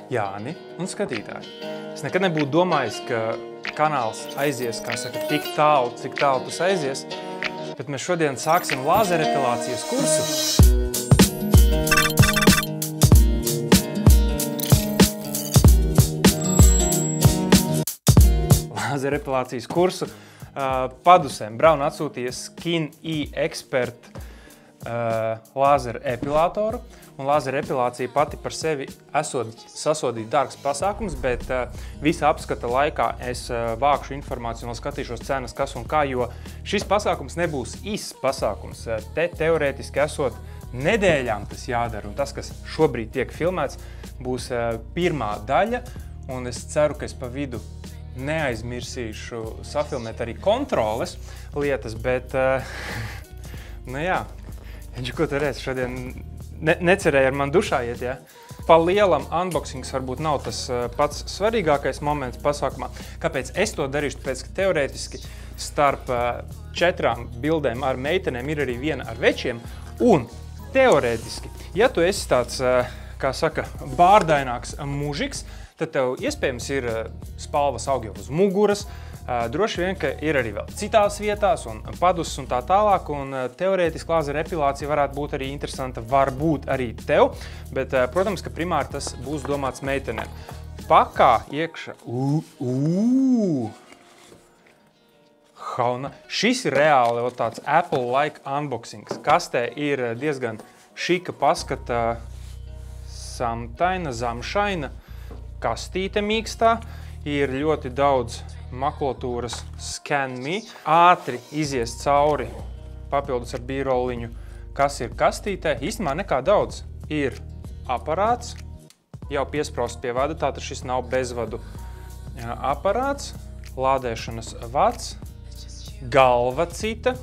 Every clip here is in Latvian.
Jāni un skatītāji. Es nekad nebūtu domājis, ka kanāls aizies, kā saka, tik tālu, cik tālu tas aizies, bet mēs šodien sāksim lāzerepilācijas kursu. Lāzerepilācijas kursu padusēm. Braun atsūtīja Skin E-Expert lāzera epilātoru. Un lāzera epilācija pati par sevi esot sasodīt dārgs pasākums, bet visa apskata laikā es vākšu informāciju un skatīšos cenas, kas un kā, jo šis pasākums nebūs īsts pasākums. Te teorētiski esot nedēļām tas jādara, un tas, kas šobrīd tiek filmēts, būs pirmā daļa, un es ceru, ka es pa vidu neaizmirsīšu safilmēt arī kontroles lietas, bet, nu jā, ko tu redzi šodien? Necerēju ar man dušā iet, ja? Pa lielam unboxings varbūt nav tas pats svarīgākais moments pasākumā. Kāpēc es to darīšu? Tāpēc, ka teorētiski starp 4 bildēm ar meitenēm ir arī viena ar večiem. Un teorētiski, ja tu esi tāds, kā saka, bārdaināks mužiks, tad tev iespējams ir spalvas aug jau uz muguras, droši vien, ka ir arī vēl citās vietās un padus un tā tālāk, un teorētiski lāzera epilācija varētu būt arī interesanta, varbūt arī tev, bet, protams, ka primāri tas būs domāts meitenēm. Pakā iekšā, hauna, šis ir reāli tāds Apple-like unboxings. Kastē ir diezgan šika paskata samtaina, zamšaina kastīte mīkstā, ir ļoti daudz makulatūras Scan Me. Ātri izies cauri papildus ar bīroliņu, kas ir kastītē. Īstenībā nekā daudz. Ir aparāts, jau piesprausts pie vada, tātad šis nav bezvadu aparāts, lādēšanas vads, galva cita.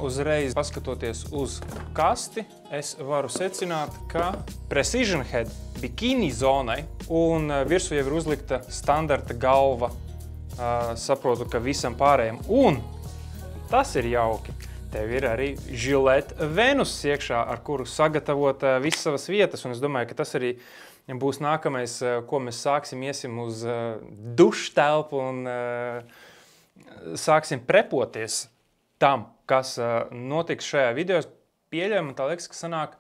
Uzreiz paskatoties uz kasti, es varu secināt, ka Precision Head bikini zonai un virsū jau ir uzlikta standarta galva. Saprotu, ka visam pārējiem. Un tas ir jauki. Tev ir arī Gillette Venus iekšā, ar kuru sagatavot visas savas vietas. Un es domāju, ka tas arī būs nākamais, ko mēs sāksim, iesim uz dušu telpu un sāksim prepoties tam, kas notiks šajā video. Pieļaujam, tā liekas, ka sanāk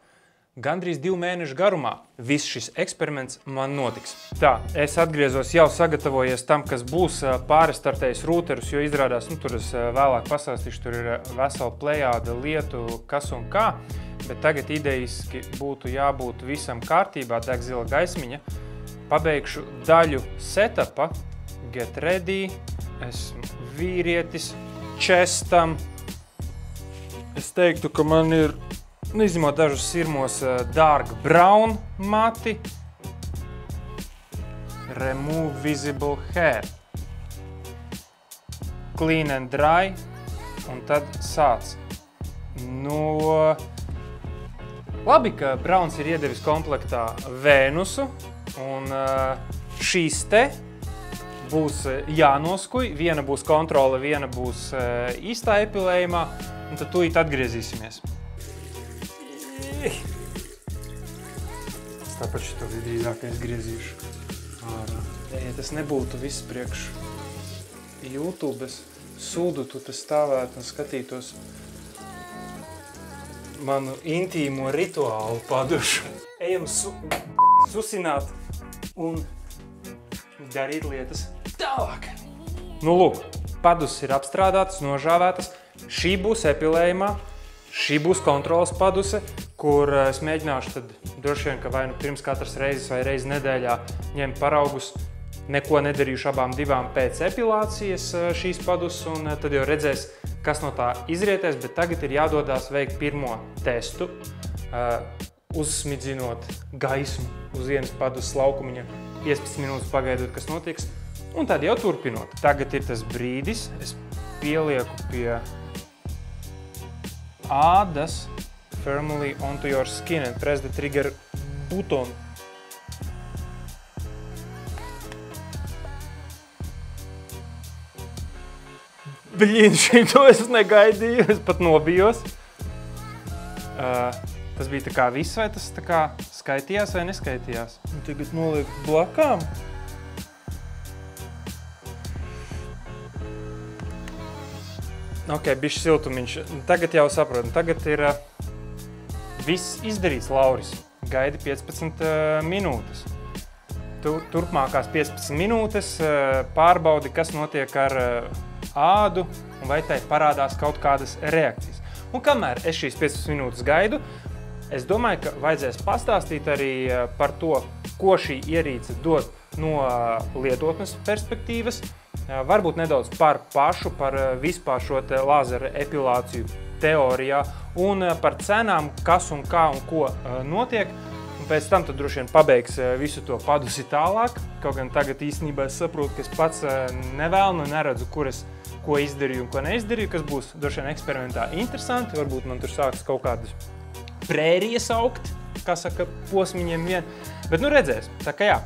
gandrīz 2 mēnešu garumā viss šis eksperiments man notiks. Tā, es atgriezos jau sagatavojies tam, kas būs pārestartējis rūterus, jo izrādās, tur es vēlāk pastāstīšu, tur ir vesela plejāda lietu, kas un kā, bet tagad idejiski būtu jābūt visam kārtībā, deg zila gaismiņa. Pabeigšu daļu setupa, get ready, esmu vīrietis, čestam. Es teiktu, ka man ir, izņemot dažus sirmos, dark brown mati, remove visible hair, clean and dry, un tad sāc. Labi, ka Browns ir iedevis komplektā Vēnusu, un šīs te būs jānoskuj, viena būs kontrole, viena būs īstā epilējumā, un tad tūlīt atgriezīsimies. Es tāpat šito vidrīzāk griezīšu ārā. Ja tas nebūtu viss priekš YouTube, es sūdu, tu te stāvētu un skatītos manu intīmo rituālu padušu. Ejam susināt un darīt lietas tālāk. Lūk, padus ir apstrādātas, nožāvētas. Šī būs epilējumā, šī būs kontrolas paduse, kur es mēģināšu tad droši vien, ka vai nu pirms katras reizes vai reizi nedēļā ņemt paraugus, neko nedarījuši abām divām pēc epilācijas šīs paduses, un tad jau redzēs, kas no tā izrietēs, bet tagad ir jādodās veikt pirmo testu, uzsmidzinot gaismu uz vienas paduses laukumiņa, 15 minūtes pagaidot, kas notiks, un tad jau turpinot. Tagad ir tas brīdis, es pielieku pie ādas firmly onto your skin and press the trigger button. Bļin, šito es negaidīju, es pat nobijos. Tas bija tā kā viss, vai tas tā kā skaitījās vai neskaitījās? Un tagad noliek blakām. Ok, bišķi siltumiņš. Tagad jau saprotu. Tagad ir viss izdarīts, Lauris. Gaidi 15 minūtes. Turpmākās 15 minūtes pārbaudi, kas notiek ar ādu un vai tai parādās kaut kādas reakcijas. Un kamēr es šīs 15 minūtes gaidu, es domāju, ka vajadzēs pastāstīt arī par to, ko šī ierīce dod no lietotnes perspektīvas, varbūt nedaudz par pašu, par vispār šo te lāzera epilāciju teorijā un par cenām, kas un kā un ko notiek. Un pēc tam tad droši vien pabeigs visu to padusi tālāk, kaut gan tagad īstenībā es saprotu, ka es pats nevēlu un neredzu, ko izdarīju un ko neizdarīju, kas būs droši vien eksperimentā interesanti, varbūt man tur sāks kaut kādas prērijas augt, kā saka, posmiņiem vien, bet nu redzēs, tā kā jā.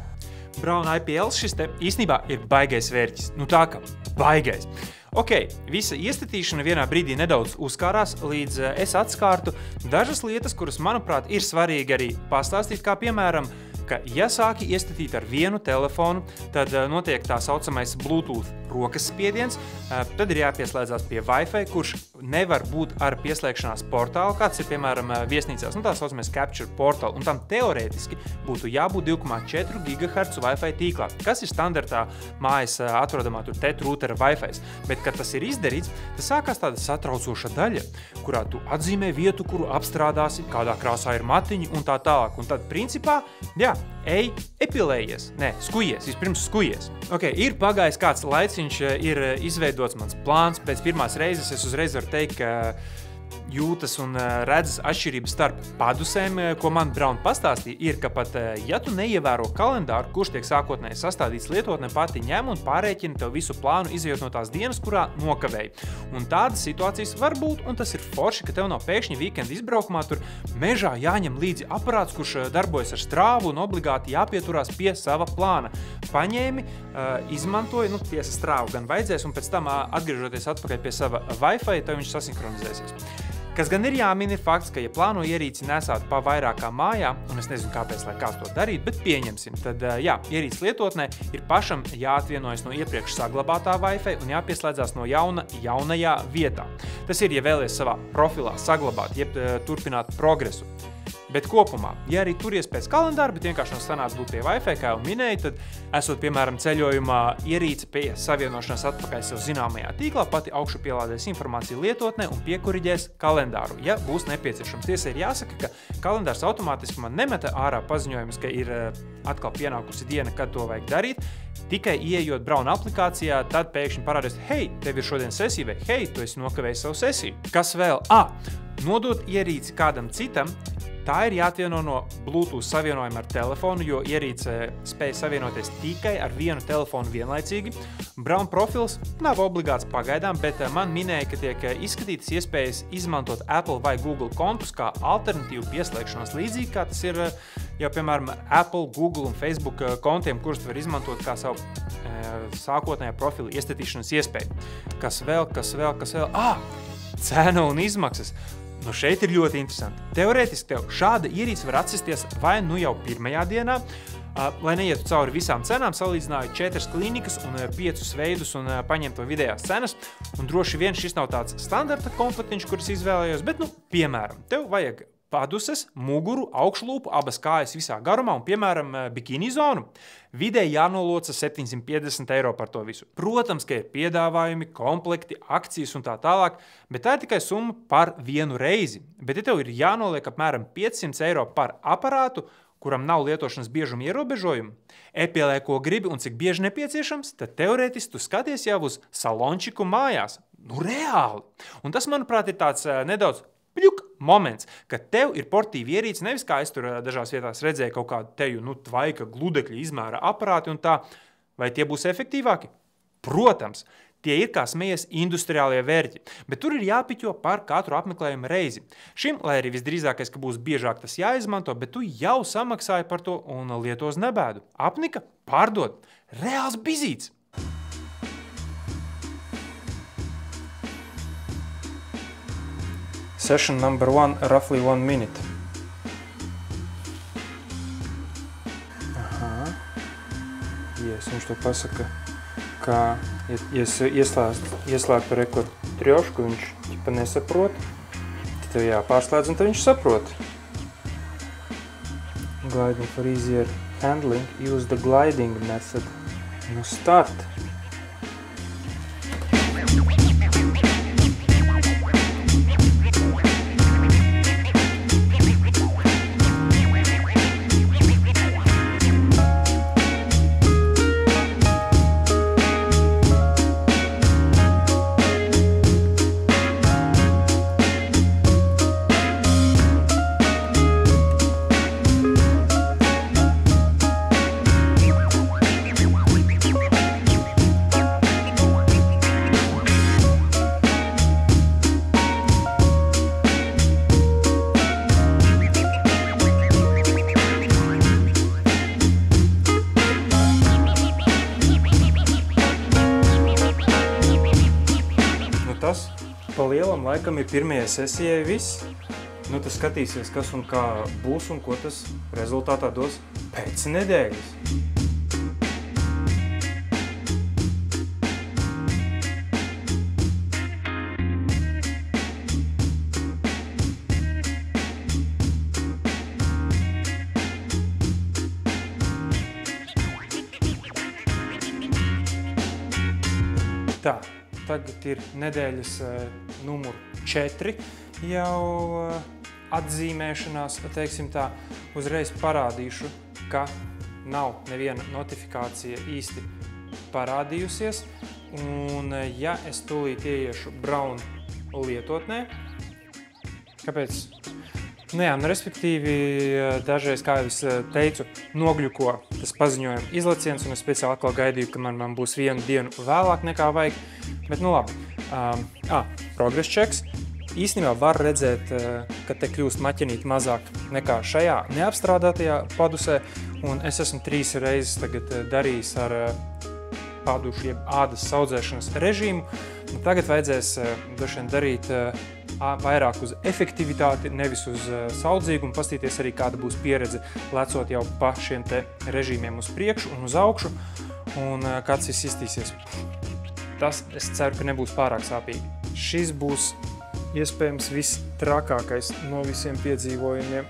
Braun IPL šis te īstenībā ir baigais vērķis, nu tā kā baigais. Ok, visa iestatīšana vienā brīdī nedaudz uzkārās, līdz es atskārtu dažas lietas, kuras, manuprāt, ir svarīgi arī pastāstīt, kā piemēram, ka ja sāki iestatīt ar vienu telefonu, tad notiek tā saucamais Bluetooth rokas spiediens, tad ir jāpieslēdzās pie Wi-Fi, kurš nevar būt ar pieslēgšanās portālu, kāds ir, piemēram, viesnīcās, tā saucamais Capture portal, un tam teorētiski būtu jābūt 2,4 GHz Wi-Fi tīklā, kas ir standartā mājas atrodamā tur rūtera Wi-Fi. Bet, kad tas ir izdarīts, tas sākās tāda satraucoša daļa, kurā tu atzīmē vietu, kuru apstrādāsi, kādā krāsā ir matiņi un tā tālāk. Un tad, principā, jā, ej, epilējies. Nē, skujies, vispirms skujies. Ok, ir pagājis kāds laiciņš, ir izveidots mans plāns. Pēc pirmās reizes es uzreiz varu teikt, ka jūtas un redzas atšķirības starp padusēm, ko man Braun pastāstīja, ir, ka pat, ja tu neievēro kalendāru, kurš tiek sākotnēji sastādīts lietotne, pati ņem un pārēķina tev visu plānu, izejot no tās dienas, kurā nokavēji. Un tādas situācijas var būt, un tas ir forši, ka tev nav pēkšņi weekend izbraukumā tur mežā jāņem līdzi aparāts, kurš darbojas ar strāvu un obligāti jāpieturās pie sava plāna. Paņēmi, izmantoji, nu, tiesa strāvu gan vajadzēs, un pēc tam atgriežoties atpakaļ pie sava Wi-Fi, tev viņš sasinhronizēsies. Kas gan ir jāmin, ir fakts, ka ja plāno ierīci nesāt pa vairākām mājām, un es nezinu, kāpēc, lai kāds to darīt, bet pieņemsim, tad jā, ierīces lietotnē ir pašam jāatvienojas no iepriekš saglabātā Wi-Fi un jāpieslēdzās no jaunajā vietā. Tas ir, ja vēlies savā profilā saglabāt, jeb turpināt progresu. Bet kopumā, ja arī turies pēc kalendāra, bet vienkārši nav sanāca būt pie Wi-Fi, kā jau minēju, tad esot, piemēram, ceļojumā ierīce pie savienošanās atpakaļ sev zināmajā tīklā, pati augšu pielādēs informāciju lietotnē un piekuriģēs kalendāru, ja būs nepieciešams. Tiesa ir jāsaka, ka kalendārs automātiski man nemeta ārā paziņojumus, ka ir atkal pienākusi diena, kad to vajag darīt. Tikai ieejot Braun aplikācijā, tad pēkšņi parādās, hei, tev ir šodien sesija, vai hei, tu esi nokavējis savu sesiju. Kas vēl? Nodot ierīci kādam citam, tā ir jāatvieno no Bluetooth savienojuma ar telefonu, jo ierīce spēj savienoties tikai ar vienu telefonu vienlaicīgi. Braun profils nav obligāts pagaidām, bet man minēja, ka tiek izskatītas iespējas izmantot Apple vai Google kontus kā alternatīvu pieslēgšanos līdzīgi, kā tas ir jau, piemēram, Apple, Google un Facebook kontiem, kurus tu var izmantot kā savu sākotnējā profila iestatīšanas iespēju. Kas vēl? Cena un izmaksas. Nu šeit ir ļoti interesanti. Teorētiski tev šāda ierīce var atsisties vai nu jau pirmajā dienā, lai neietu cauri visām cenām, salīdzināju 4 klinikas un 5 veidus un paņemtu vidējās cenas. Un droši vien šis nav tāds standarta komplektiņš, kurus izvēlējos, bet, nu, piemēram, tev vajag paduses, muguru, augšlūpu, abas kājas visā garumā un, piemēram, bikini zonu. Vidēji jānoloca 750 eiro par to visu. Protams, ka ir piedāvājumi, komplekti, akcijas un tā tālāk, bet tā ir tikai summa par vienu reizi. Bet ja tev ir jānoliek apmēram 500 eiro par aparātu, kuram nav lietošanas biežuma ierobežojumu, epilē, ko gribi un cik bieži nepieciešams, tad teorētiski tu skaties jau uz salončiku mājās. Nu, reāli! Un tas, manuprāt, ir tāds nedaudz moments, ka tev ir portīva ierīce, nevis kā es tur dažās vietās redzēju kaut kādu teju, nu, tvaika, gludekļa izmēra aparāti un tā, vai tie būs efektīvāki? Protams, tie ir, kā smejies, industriālie vērķi, bet tur ir jāpiķo par katru apmeklējumu reizi. Šim, lai arī visdrīzākais, ka būs biežāk tas jāizmanto, bet tu jau samaksāji par to un lietos nebēdu. Apnika, pārdod, reāls bizīts! Session number 1, roughly 1 minute. Easy-ies. Viņš to pasaka, ka, ja ieslēgtu rekordu trjošku, viņš ķipa nesaprot, tad tev jāpārslēdz, un tad viņš saprot. Gliding for easier handling, use the gliding method. Nu, start! Tas pa lielam laikam ir pirmajai sesijai viss. Nu, tas skatīsies, kas un kā būs un ko tas rezultātā dos pēc nedēļas. Tā. Tagad ir nedēļas numur 4 jau atzīmēšanās, teiksim tā, uzreiz parādīšu, ka nav neviena notifikācija īsti parādījusies. Un ja es tūlīt ieiešu Braun lietotnē, kāpēc? Nu jā, respektīvi dažreiz, kā jau es teicu, nogļuko tas paziņojuma izleciens, un es speciāli atkal gaidīju, ka man būs vienu dienu vēlāk nekā vajag. Bet nu labi, progress checks. Īstenībā var redzēt, ka te kļūst maķenīti mazāk nekā šajā neapstrādātajā padusē, un es esmu 3 reizes tagad darījis ar padušu jeb ādas saudzēšanas režīmu. Tagad vajadzēs droši vien darīt vairāk uz efektivitāti, nevis uz saudzīgumu, pastīties arī, kāda būs pieredze lecot jau pa šiem te režīmiem uz priekšu un uz augšu, un kāds viss iztīsies. Tas, es ceru, ka nebūs pārāk sāpīgi. Šis būs iespējams viss trakākais no visiem piedzīvojumiem.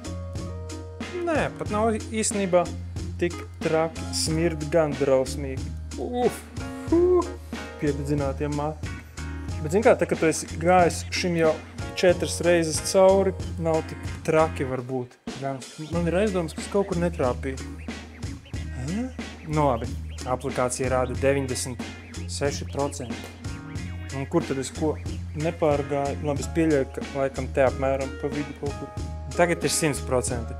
Nē, pat nav īstenībā tik traki, smird gan drausmīgi. Piededzinātie mati. Bet zin kā, tā, ka tu esi gājis šim jau 4 reizes cauri, nav tik traki varbūt. Man ir aizdomas, kas kaut kur netrāpīja. Nu labi, aplikācija rāda 96%. Un kur tad es ko nepārgāju? Labi, es pieļauju, ka laikam te apmēram pa vidu kaut kur. Tagad ir 100%.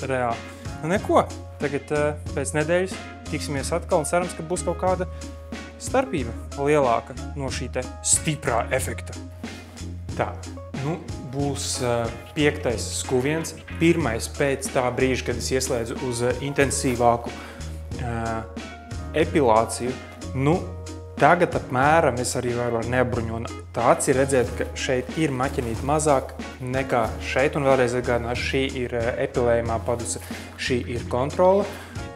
Reāli. Nu neko, tagad pēc nedēļas tiksimies atkal un cerams, ka būs kaut kāda starpība lielāka no šī te stiprā efekta. Tā, nu būs 5. skuviens, pirmais pēc tā brīža, kad es ieslēdzu uz intensīvāku epilāciju. Nu, tagad apmēram es arī varu ar neapbruņotāci redzēt, ka šeit ir maķenīti mazāk nekā šeit. Un vēlreiz atgādināšu, šī ir epilējumā paduse, šī ir kontrole.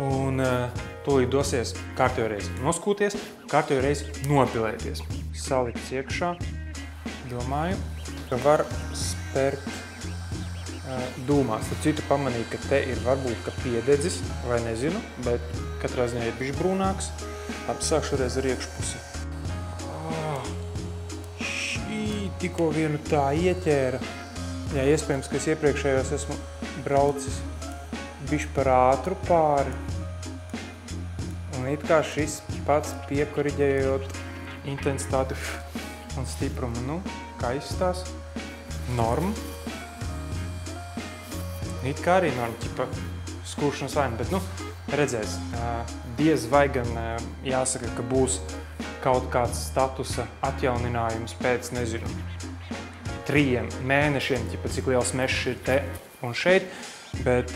Un tūlīt dosies kārtējo reizi noskūties, kārtējo reizi nopilēties. Salikts iekšā, domāju, ka var spērt dūmās. Tad citu pamanīju, ka te ir varbūt ka piededzis, vai nezinu, bet katrā ziņā ir bišķi brūnāks. Sākšu reiz ar iekšpusi. Šī tikko vienu tā ieķēra. Jā, iespējams, ka es iepriekšējos esmu braucis bišķi par ātru pāri. Un it kā šis pats piekoriģējot intensitāti un stiprumu. Nu, kā izstās? Norma. It kā arī norma, ķipa skūšanas vaina, bet nu, redzēs. Diez vai gan jāsaka, ka būs kaut kāds statusa atjauninājums pēc, nezinu, 3 mēnešiem, ķipa cik liels mešs ir te un šeit, bet,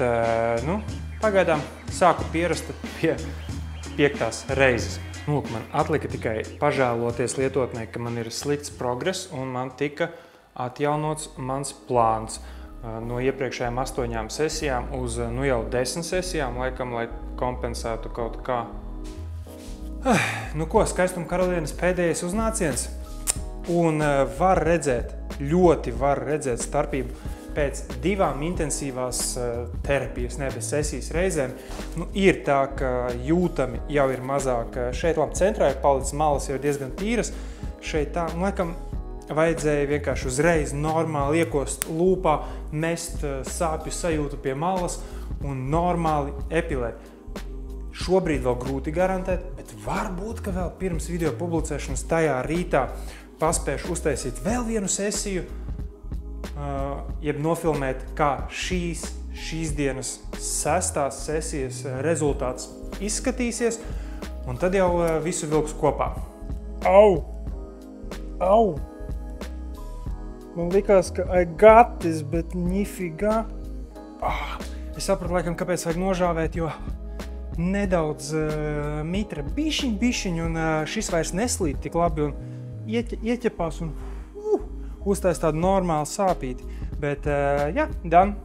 nu, pagaidām sāku pierast pie 5. reizes. Lūk, man atlika tikai pažēloties lietotnē, ka man ir slikts progress un man tika atjaunots mans plāns. no iepriekšējām 8 sesijām uz jau 10 sesijām, laikam, lai kompensētu kaut kā. Nu ko, Skaistuma karalienes pēdējais uznāciens. Un var redzēt, ļoti var redzēt starpību pēc 2 intensīvās terapijas, nevis sesijas reizēm. Nu, ir tā, ka jūtami jau ir mazāk. Šeit labi centrā ir palicis, malas jau ir diezgan tīras. Šeit tā, laikam, vajadzēja vienkārši uzreiz normāli iekost lūpā, mest sāpju sajūtu pie malas un normāli epilēt. Šobrīd vēl grūti garantēt, bet varbūt, ka vēl pirms video publicēšanas tajā rītā paspēšu uztaisīt vēl vienu sesiju, jeb nofilmēt, kā šīs dienas 6. sesijas rezultāts izskatīsies, un tad jau visu vilks kopā. Au! Au! Man likās, ka I got this, bet nifigā. Es sapratu, laikam, kāpēc vajag nožāvēt, jo nedaudz mitra bišķiņ, un šis vairs neslīd tik labi, un ieķepās un uztais tādu normālu sāpīti. Bet, jā, done.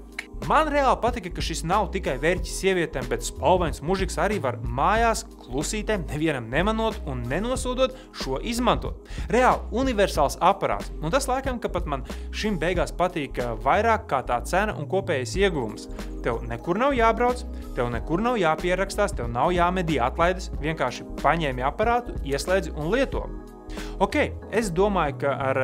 Man reāli patika, ka šis nav tikai vērķis sievietēm, bet spalvains mužiks arī var mājās klusītēm, nevienam nemanot un nenosodot šo izmantot. Reāli universāls aparāts, un tas laikam, ka pat man šim beigās patīk vairāk kā tā cena un kopējais ieguvums. Tev nekur nav jābrauc, tev nekur nav jāpierakstās, tev nav jāmedī atlaides, vienkārši paņēmi aparātu, ieslēdzi un lieto. Ok, es domāju, ka ar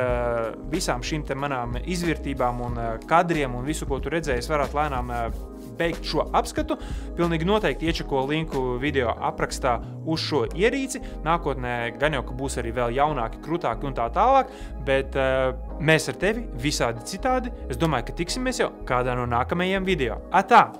visām šīm te manām izvirtībām un kadriem un visu, ko tu redzēji, es varētu lēnām beigt šo apskatu. Pilnīgi noteikti iečeko linku video aprakstā uz šo ierīci. Nākotnē gan jau, ka būs arī vēl jaunāki, krutāki un tā tālāk, bet mēs ar tevi visādi citādi, es domāju, ka tiksimies jau kādā no nākamajiem video. Atā!